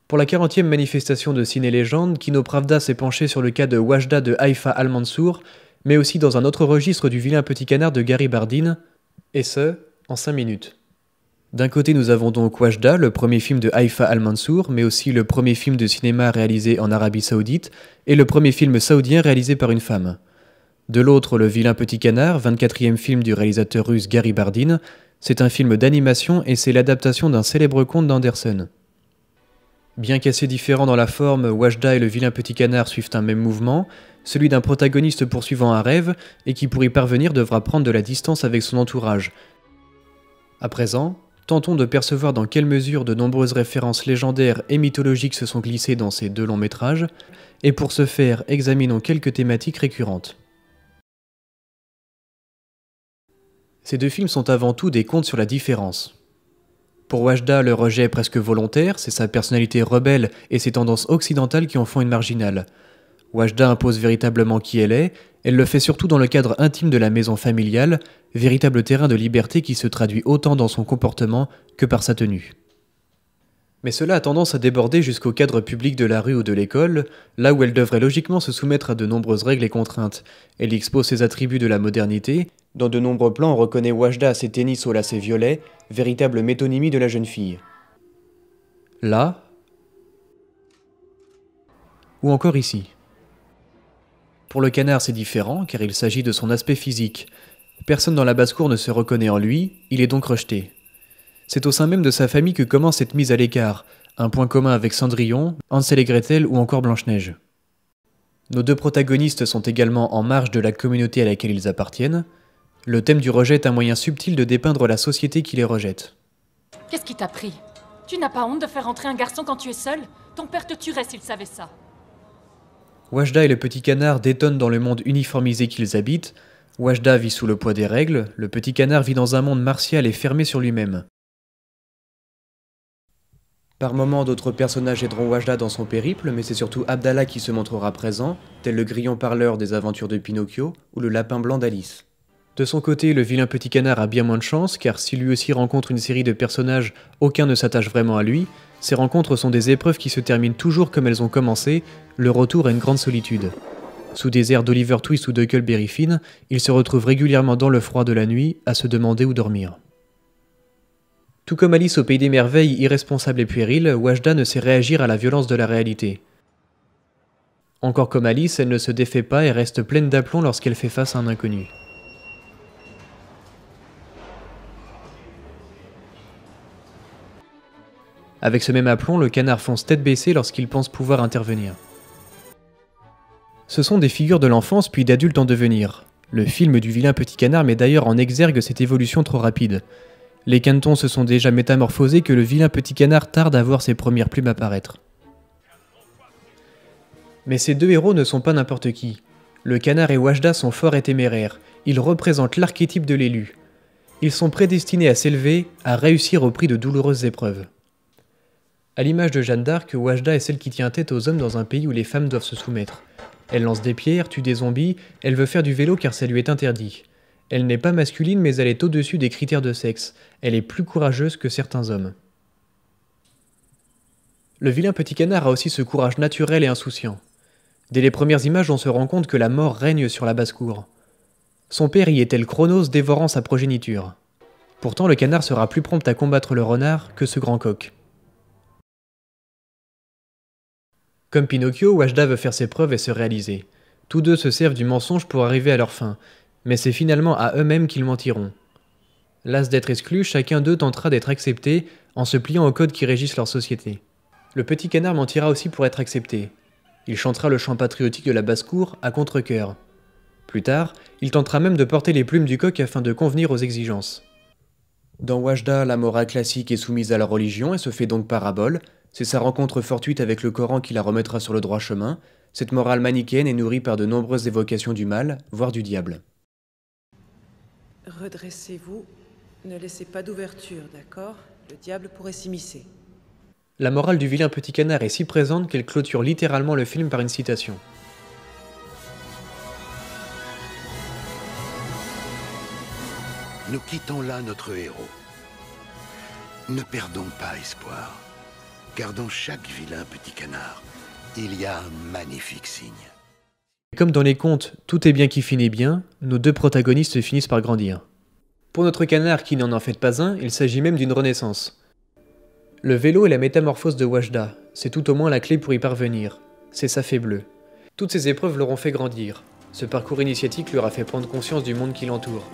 Pour la 40e manifestation de Ciné-Légende, Kino Pravda s'est penché sur le cas de Wajda de Haïfa Al-Mansour, mais aussi dans un autre registre du vilain petit canard de Gary Bardin, et ce, en 5 minutes. D'un côté, nous avons donc Wajda, le premier film de Haïfa Al-Mansour, mais aussi le premier film de cinéma réalisé en Arabie Saoudite, et le premier film saoudien réalisé par une femme. De l'autre, Le vilain petit canard, 24e film du réalisateur russe Gary Bardin, c'est un film d'animation et c'est l'adaptation d'un célèbre conte d'Anderson. Bien qu'assez différents dans la forme, Wajda et Le vilain petit canard suivent un même mouvement, celui d'un protagoniste poursuivant un rêve et qui pour y parvenir devra prendre de la distance avec son entourage. À présent, tentons de percevoir dans quelle mesure de nombreuses références légendaires et mythologiques se sont glissées dans ces deux longs métrages, et pour ce faire, examinons quelques thématiques récurrentes. Ces deux films sont avant tout des contes sur la différence. Pour Wajda, le rejet est presque volontaire, c'est sa personnalité rebelle et ses tendances occidentales qui en font une marginale. Wajda impose véritablement qui elle le fait surtout dans le cadre intime de la maison familiale, véritable terrain de liberté qui se traduit autant dans son comportement que par sa tenue. Mais cela a tendance à déborder jusqu'au cadre public de la rue ou de l'école, là où elle devrait logiquement se soumettre à de nombreuses règles et contraintes. Elle y expose ses attributs de la modernité. Dans de nombreux plans, on reconnaît Wajda à ses tennis aux lacets violets, véritable métonymie de la jeune fille. Là, ou encore ici. Pour le canard, c'est différent, car il s'agit de son aspect physique. Personne dans la basse-cour ne se reconnaît en lui, il est donc rejeté. C'est au sein même de sa famille que commence cette mise à l'écart, un point commun avec Cendrillon, Hansel et Gretel ou encore Blanche-Neige. Nos deux protagonistes sont également en marge de la communauté à laquelle ils appartiennent. Le thème du rejet est un moyen subtil de dépeindre la société qui les rejette. Qu'est-ce qui t'a pris? Tu n'as pas honte de faire entrer un garçon quand tu es seul? Ton père te tuerait s'il savait ça. Wajda et le petit canard détonnent dans le monde uniformisé qu'ils habitent. Wajda vit sous le poids des règles, le petit canard vit dans un monde martial et fermé sur lui-même. Par moments, d'autres personnages aideront Wajda dans son périple, mais c'est surtout Abdallah qui se montrera présent, tel le grillon parleur des aventures de Pinocchio ou le lapin blanc d'Alice. De son côté, le vilain petit canard a bien moins de chance, car si lui aussi rencontre une série de personnages, aucun ne s'attache vraiment à lui. Ces rencontres sont des épreuves qui se terminent toujours comme elles ont commencé, le retour à une grande solitude. Sous des airs d'Oliver Twist ou d'Huckleberry Finn, il se retrouve régulièrement dans le froid de la nuit, à se demander où dormir. Tout comme Alice au Pays des Merveilles, irresponsable et puérile, Wajda ne sait réagir à la violence de la réalité. Encore comme Alice, elle ne se défait pas et reste pleine d'aplomb lorsqu'elle fait face à un inconnu. Avec ce même aplomb, le canard fonce tête baissée lorsqu'il pense pouvoir intervenir. Ce sont des figures de l'enfance puis d'adultes en devenir. Le film du vilain petit canard met d'ailleurs en exergue cette évolution trop rapide. Les canetons se sont déjà métamorphosés que le vilain petit canard tarde à voir ses premières plumes apparaître. Mais ces deux héros ne sont pas n'importe qui. Le canard et Wajda sont forts et téméraires, ils représentent l'archétype de l'élu. Ils sont prédestinés à s'élever, à réussir au prix de douloureuses épreuves. À l'image de Jeanne d'Arc, Wajda est celle qui tient tête aux hommes dans un pays où les femmes doivent se soumettre. Elle lance des pierres, tue des zombies, elle veut faire du vélo car ça lui est interdit. Elle n'est pas masculine mais elle est au-dessus des critères de sexe. Elle est plus courageuse que certains hommes. Le vilain petit canard a aussi ce courage naturel et insouciant. Dès les premières images, on se rend compte que la mort règne sur la basse-cour. Son père y est tel Chronos dévorant sa progéniture. Pourtant, le canard sera plus prompt à combattre le renard que ce grand coq. Comme Pinocchio, Wajda veut faire ses preuves et se réaliser. Tous deux se servent du mensonge pour arriver à leur fin, mais c'est finalement à eux-mêmes qu'ils mentiront. Las d'être exclus, chacun d'eux tentera d'être accepté en se pliant aux codes qui régissent leur société. Le petit canard mentira aussi pour être accepté. Il chantera le chant patriotique de la basse-cour à contre-cœur. Plus tard, il tentera même de porter les plumes du coq afin de convenir aux exigences. Dans Wajda, la morale classique est soumise à la religion et se fait donc parabole. C'est sa rencontre fortuite avec le Coran qui la remettra sur le droit chemin. Cette morale manichéenne est nourrie par de nombreuses évocations du mal, voire du diable. Redressez-vous, ne laissez pas d'ouverture, d'accord? Le diable pourrait s'immiscer. La morale du vilain petit canard est si présente qu'elle clôture littéralement le film par une citation. Nous quittons là notre héros. Ne perdons pas espoir. car dans chaque vilain petit canard, il y a un magnifique signe. Comme dans les contes Tout est bien qui finit bien, nos deux protagonistes finissent par grandir. Pour notre canard qui n'en en fait pas un, il s'agit même d'une renaissance. Le vélo et la métamorphose de Wajda, c'est tout au moins la clé pour y parvenir. C'est sa fée bleue. Toutes ces épreuves l'auront fait grandir. Ce parcours initiatique lui aura fait prendre conscience du monde qui l'entoure.